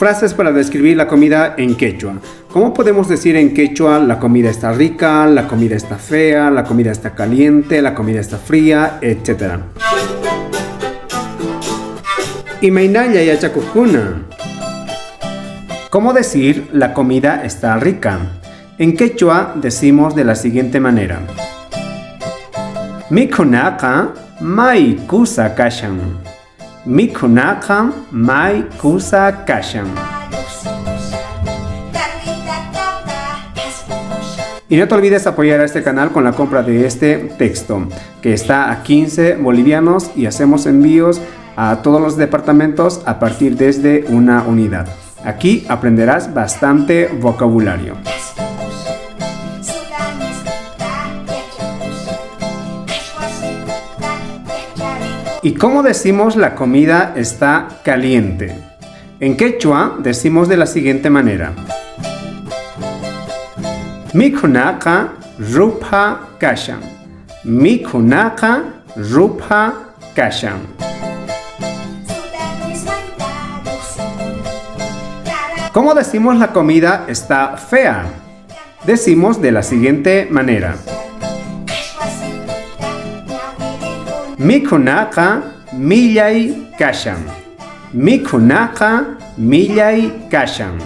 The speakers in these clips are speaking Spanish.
Frases para describir la comida en quechua. ¿Cómo podemos decir en quechua la comida está rica, la comida está fea, la comida está caliente, la comida está fría, etcétera? Imaynalla yachakukuna. ¿Cómo decir la comida está rica? En quechua decimos de la siguiente manera. Mikunaka may kusa kashan. Mikunaka may kusa kashan. Y no te olvides apoyar a este canal con la compra de este texto, que está a 15 bolivianos y hacemos envíos a todos los departamentos a partir desde una unidad. Aquí aprenderás bastante vocabulario. ¿Y cómo decimos la comida está caliente? En quechua decimos de la siguiente manera. Mikunaka rupa kashan. Mikunaka rupa kashan. ¿Cómo decimos la comida está fea? Decimos de la siguiente manera. Mikunaka millay kashan. Mikunaka millay kashan.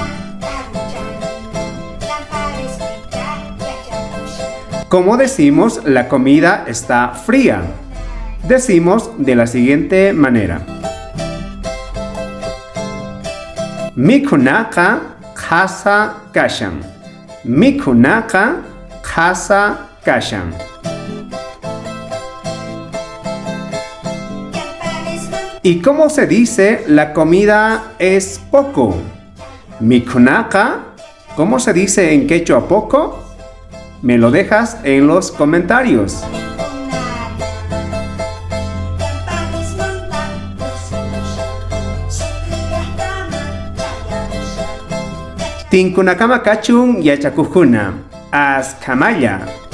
¿Cómo decimos la comida está fría? Decimos de la siguiente manera. Mikunaka khasa kashan. Mikunaka khasa kashan. ¿Y cómo se dice la comida es poco? Mikunaka, ¿cómo se dice en quechua poco? Me lo dejas en los comentarios. Tinkunakama kachun yachakujuna. Askamaya.